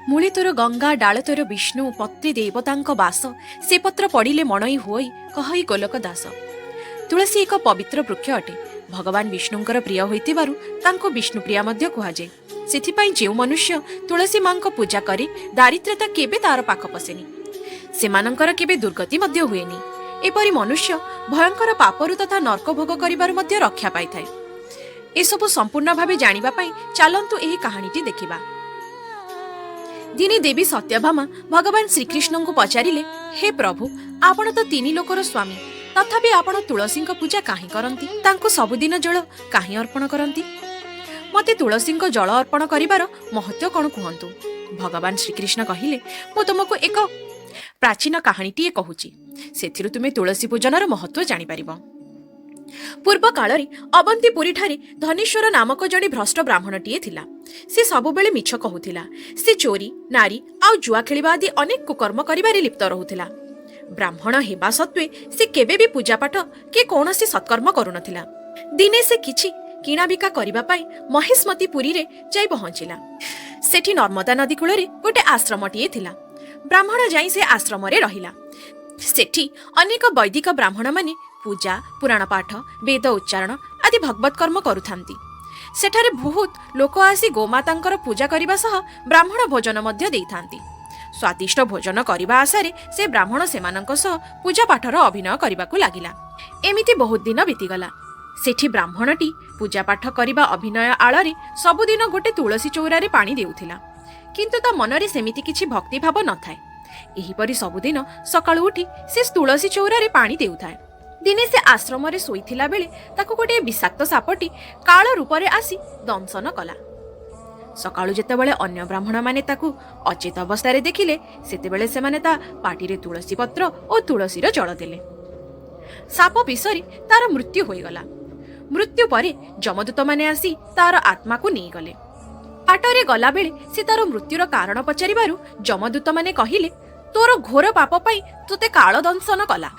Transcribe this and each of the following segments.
ମୂଳେ ତୋର ଗଙ୍ଗା ଡାଳ ତୋର ବିଷ୍ଣୁ ପତ୍ରୀ ଦେବତାଙ୍କ ବାସ ସେ ପତ୍ର ପଡ଼ିଲେ ମଣଇ ହୋଇ କହଇ ଗୋଲକ ଦାସ। ତୁଳସୀ ଏକ ପବିତ୍ର ବୃକ୍ଷ ଅଟେ। ଭଗବାନ ବିଷ୍ଣୁଙ୍କର ପ୍ରିୟ ହୋଇଥିବାରୁ ତାଙ୍କୁ ବିଷ୍ଣୁପ୍ରିୟା ମଧ୍ୟ କୁହାଯାଏ। ସେଥିପାଇଁ ଯେଉଁ ମନୁଷ୍ୟ ତୁଳସୀ ମାଙ୍କ ପୂଜା କରେ ଦାରିଦ୍ର୍ୟତା କେବେ ତାର ପାଖ ପଶେନି, ସେମାନଙ୍କର କେବେ ଦୁର୍ଗତି ମଧ୍ୟ ହୁଏନି। ଏପରି ମନୁଷ୍ୟ ଭୟଙ୍କର ପାପରୁ ତଥା ନର୍କ ଭୋଗ କରିବାରୁ ମଧ୍ୟ ରକ୍ଷା ପାଇଥାଏ। ଏସବୁ ସମ୍ପୂର୍ଣ୍ଣ ଭାବେ ଜାଣିବା ପାଇଁ ଚାଲନ୍ତୁ ଏହି କାହାଣୀଟି ଦେଖିବା। ଦିନେ ଦେବୀ ସତ୍ୟଭାମା ଭଗବାନ ଶ୍ରୀକୃଷ୍ଣଙ୍କୁ ପଚାରିଲେ, ହେ ପ୍ରଭୁ, ଆପଣ ତ ତିନି ଲୋକର ସ୍ୱାମୀ, ତଥାପି ଆପଣ ତୁଳସୀଙ୍କ ପୂଜା କାହିଁ କରନ୍ତି? ତାଙ୍କୁ ସବୁଦିନ ଜଳ କାହିଁ ଅର୍ପଣ କରନ୍ତି? ମୋତେ ତୁଳସୀଙ୍କ ଜଳ ଅର୍ପଣ କରିବାର ମହତ୍ଵ କ'ଣ କୁହନ୍ତୁ। ଭଗବାନ ଶ୍ରୀକୃଷ୍ଣ କହିଲେ, ମୁଁ ତୁମକୁ ଏକ ପ୍ରାଚୀନ କାହାଣୀଟିଏ କହୁଛି, ସେଥିରୁ ତୁମେ ତୁଳସୀ ପୂଜନର ମହତ୍ଵ ଜାଣିପାରିବ। ପୂର୍ବ କାଳରେ ଅବନ୍ତିପୁରୀଠାରେ ଧନେଶ୍ୱର ନାମକ ଜଣେ ଭ୍ରଷ୍ଟ ବ୍ରାହ୍ମଣଟିଏ ଥିଲା। ସେ ସବୁବେଳେ ମିଛ କହୁଥିଲା। ସେ ଚୋରି, ନାରୀ ଆଉ ଜୁଆ ଖେଳିବା ଆଦି ଅନେକ କୁକର୍ମ କରିବାରେ ଲିପ୍ତ ରହୁଥିଲା। ବ୍ରାହ୍ମଣ ହେବା ସତ୍ତ୍ୱେ ସେ କେବେ ବି ପୂଜାପାଠ କି କୌଣସି ସତ୍କର୍ମ କରୁନଥିଲା। ଦିନେ ସେ କିଛି କିଣାବିକା କରିବା ପାଇଁ ମହେଶମତି ପୁରୀରେ ଯାଇ ପହଞ୍ଚିଲା। ସେଠି ନର୍ମଦା ନଦୀ କୂଳରେ ଗୋଟେ ଆଶ୍ରମଟିଏ ଥିଲା। ବ୍ରାହ୍ମଣ ଯାଇ ସେ ଆଶ୍ରମରେ ରହିଲା। ସେଠି ଅନେକ ବୈଦିକ ବ୍ରାହ୍ମଣମାନେ ପୂଜା, ପୁରାଣ ପାଠ, ବେଦ ଉଚ୍ଚାରଣ ଆଦି ଭଗବତ କର୍ମ କରୁଥାନ୍ତି। ସେଠାରେ ବହୁତ ଲୋକ ଆସି ଗୋମାତାଙ୍କର ପୂଜା କରିବା ସହ ବ୍ରାହ୍ମଣ ଭୋଜନ ମଧ୍ୟ ଦେଇଥାନ୍ତି। ସ୍ୱାଦିଷ୍ଟ ଭୋଜନ କରିବା ଆଶାରେ ସେ ବ୍ରାହ୍ମଣ ସେମାନଙ୍କ ସହ ପୂଜା ପାଠର ଅଭିନୟ କରିବାକୁ ଲାଗିଲା। ଏମିତି ବହୁତ ଦିନ ବିତିଗଲା। ସେଠି ବ୍ରାହ୍ମଣଟି ପୂଜା ପାଠ କରିବା ଅଭିନୟ ଆଳରେ ସବୁଦିନ ଗୋଟେ ତୁଳସୀ ଚଉରାରେ ପାଣି ଦେଉଥିଲା, କିନ୍ତୁ ତା ମନରେ ସେମିତି କିଛି ଭକ୍ତିଭାବ ନଥାଏ। ଏହିପରି ସବୁଦିନ ସକାଳୁ ଉଠି ସେ ତୁଳସୀ ଚଉରାରେ ପାଣି ଦେଉଥାଏ। ଦିନେ ସେ ଆଶ୍ରମରେ ଶୋଇଥିଲା ବେଳେ ତାକୁ ଗୋଟିଏ ବିଷାକ୍ତ ସାପଟି କାଳ ରୂପରେ ଆସି ଦଂଶନ କଲା। ସକାଳୁ ଯେତେବେଳେ ଅନ୍ୟ ବ୍ରାହ୍ମଣମାନେ ତାକୁ ଅଚେତ ଅବସ୍ଥାରେ ଦେଖିଲେ, ସେତେବେଳେ ସେମାନେ ତା ପାଟିରେ ତୁଳସୀ ପତ୍ର ଓ ତୁଳସୀର ଜଳ ଦେଲେ। ସାପ ବିଷରେ ତାର ମୃତ୍ୟୁ ହୋଇଗଲା। ମୃତ୍ୟୁ ପରେ ଯମଦୂତମାନେ ଆସି ତାର ଆତ୍ମାକୁ ନେଇଗଲେ। ବାଟରେ ଗଲାବେଳେ ସେ ତାର ମୃତ୍ୟୁର କାରଣ ପଚାରିବାରୁ ଯମଦୂତମାନେ କହିଲେ, ତୋର ଘୋର ପାପ ପାଇଁ ତୋତେ କାଳ ଦଂଶନ କଲା,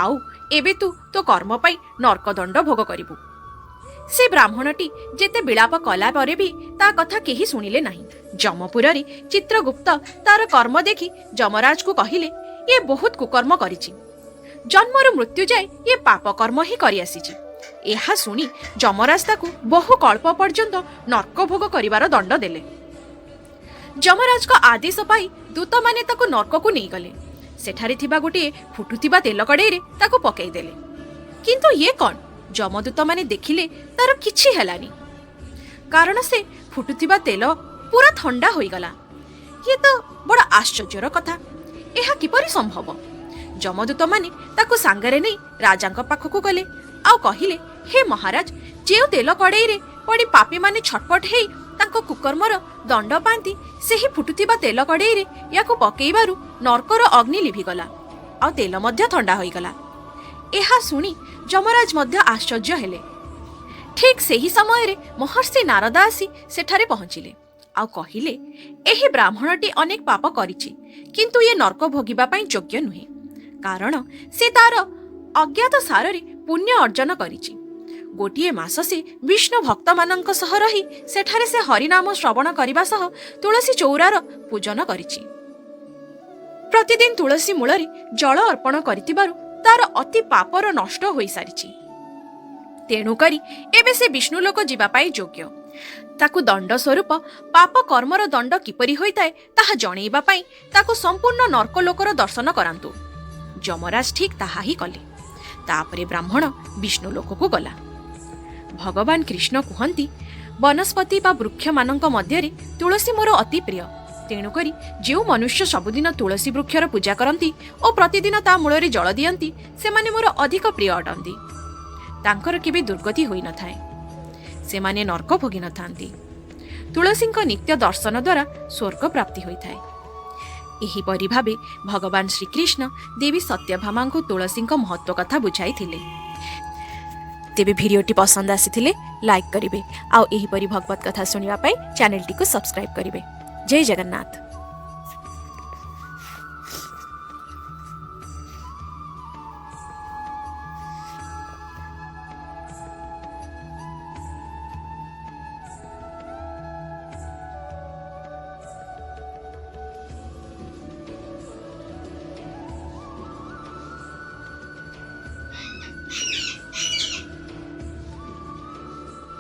ଆଉ ଏବେ ତୁ ତୋ କର୍ମ ପାଇଁ ନର୍କଦଣ୍ଡ ଭୋଗ କରିବୁ। ସେ ବ୍ରାହ୍ମଣଟି ଯେତେ ବିଳାପ କଲା ପରେ ବି ତା କଥା କେହି ଶୁଣିଲେ ନାହିଁ। ଯମପୁରରେ ଚିତ୍ରଗୁପ୍ତ ତାର କର୍ମ ଦେଖି ଯମରାଜକୁ କହିଲେ, ଇଏ ବହୁତ କୁକର୍ମ କରିଛି। ଜନ୍ମରୁ ମୃତ୍ୟୁ ଯାଏ ଇଏ ପାପ କର୍ମ ହିଁ କରିଆସିଛି। ଏହା ଶୁଣି ଯମରାଜ ତାକୁ ବହୁ କଳ୍ପ ପର୍ଯ୍ୟନ୍ତ ନର୍କ ଭୋଗ କରିବାର ଦଣ୍ଡ ଦେଲେ। ଯମରାଜଙ୍କ ଆଦେଶ ପାଇ ଦୂତମାନେ ତାକୁ ନର୍କକୁ ନେଇଗଲେ। ସେଠାରେ ଥିବା ଗୋଟିଏ ଫୁଟୁଥିବା ତେଲ କଡ଼େଇରେ ତାକୁ ପକାଇଦେଲେ। କିନ୍ତୁ ଇଏ କ'ଣ? ଯମଦୂତମାନେ ଦେଖିଲେ ତାର କିଛି ହେଲାନି, କାରଣ ସେ ଫୁଟୁଥିବା ତେଲ ପୁରା ଥଣ୍ଡା ହୋଇଗଲା। ଇଏ ତ ବଡ଼ ଆଶ୍ଚର୍ଯ୍ୟର କଥା, ଏହା କିପରି ସମ୍ଭବ? ଯମଦୂତମାନେ ତାକୁ ସାଙ୍ଗରେ ନେଇ ରାଜାଙ୍କ ପାଖକୁ ଗଲେ ଆଉ କହିଲେ, ହେ ମହାରାଜ, ଯେଉଁ ତେଲ କଡ଼େଇରେ ପଡ଼ି ପାପୀମାନେ ଛଟପଟ ହେଇ ତାଙ୍କ କୁକର୍ମର ଦଣ୍ଡ ପାଆନ୍ତି, ସେହି ଫୁଟୁଥିବା ତେଲ କଡ଼େଇରେ ୟାକୁ ପକେଇବାରୁ ନର୍କର ଅଗ୍ନି ଲିଭିଗଲା ଆଉ ତେଲ ମଧ୍ୟ ଥଣ୍ଡା ହୋଇଗଲା। ଏହା ଶୁଣି ଯମରାଜ ମଧ୍ୟ ଆଶ୍ଚର୍ଯ୍ୟ ହେଲେ। ଠିକ୍ ସେହି ସମୟରେ ମହର୍ଷି ନାରଦ ଆସି ସେଠାରେ ପହଞ୍ଚିଲେ ଆଉ କହିଲେ, ଏହି ବ୍ରାହ୍ମଣଟି ଅନେକ ପାପ କରିଛି, କିନ୍ତୁ ଇଏ ନର୍କ ଭୋଗିବା ପାଇଁ ଯୋଗ୍ୟ ନୁହେଁ, କାରଣ ସେ ତାର ଅଜ୍ଞାତ ସାରରେ ପୁଣ୍ୟ ଅର୍ଜନ କରିଛି। ଗୋଟିଏ ମାସ ସେ ବିଷ୍ଣୁ ଭକ୍ତମାନଙ୍କ ସହ ରହି ସେଠାରେ ସେ ହରିନାମ ଶ୍ରବଣ କରିବା ସହ ତୁଳସୀ ଚଉରାର ପୂଜନ କରିଛି। ପ୍ରତିଦିନ ତୁଳସୀ ମୂଳରେ ଜଳ ଅର୍ପଣ କରିଥିବାରୁ ତାର ଅତି ପାପର ନଷ୍ଟ ହୋଇସାରିଛି। ତେଣୁକରି ଏବେ ସେ ବିଷ୍ଣୁଲୋକ ଯିବା ପାଇଁ ଯୋଗ୍ୟ। ତାକୁ ଦଣ୍ଡ ସ୍ୱରୂପ ପାପ କର୍ମର ଦଣ୍ଡ କିପରି ହୋଇଥାଏ ତାହା ଜଣେଇବା ପାଇଁ ତାକୁ ସମ୍ପୂର୍ଣ୍ଣ ନର୍କଲୋକର ଦର୍ଶନ କରାନ୍ତୁ। ଯମରାଜ ଠିକ୍ ତାହା ହିଁ କଲେ। ତାପରେ ବ୍ରାହ୍ମଣ ବିଷ୍ଣୁଲୋକକୁ ଗଲା। ଭଗବାନ କୃଷ୍ଣ କୁହନ୍ତି, ବନସ୍ପତି ବା ବୃକ୍ଷମାନଙ୍କ ମଧ୍ୟରେ ତୁଳସୀ ମୋର ଅତି ପ୍ରିୟ। ତେଣୁକରି ଯେଉଁ ମନୁଷ୍ୟ ସବୁଦିନ ତୁଳସୀ ବୃକ୍ଷର ପୂଜା କରନ୍ତି ଓ ପ୍ରତିଦିନ ତା ମୂଳରେ ଜଳ ଦିଅନ୍ତି, ସେମାନେ ମୋର ଅଧିକ ପ୍ରିୟ ଅଟନ୍ତି। ତାଙ୍କର କେବେ ଦୁର୍ଗତି ହୋଇନଥାଏ, ସେମାନେ ନର୍କ ଭୋଗି ନଥାନ୍ତି। ତୁଳସୀଙ୍କ ନିତ୍ୟ ଦର୍ଶନ ଦ୍ୱାରା ସ୍ୱର୍ଗ ପ୍ରାପ୍ତି ହୋଇଥାଏ। ଏହିପରି ଭାବେ ଭଗବାନ ଶ୍ରୀକୃଷ୍ଣ ଦେବୀ ସତ୍ୟଭାମାଙ୍କୁ ତୁଳସୀଙ୍କ ମହତ୍ଵ କଥା ବୁଝାଇଥିଲେ। ତେବେ ଭିଡ଼ିଓଟି ପସନ୍ଦ ଆସିଥିଲେ ଲାଇକ୍ କରିବେ ଆଉ ଏହିପରି ଭଗବତ କଥା ଶୁଣିବା ପାଇଁ ଚ୍ୟାନେଲଟିକୁ ସବସ୍କ୍ରାଇବ୍ କରିବେ। ଜୟ ଜଗନ୍ନାଥ।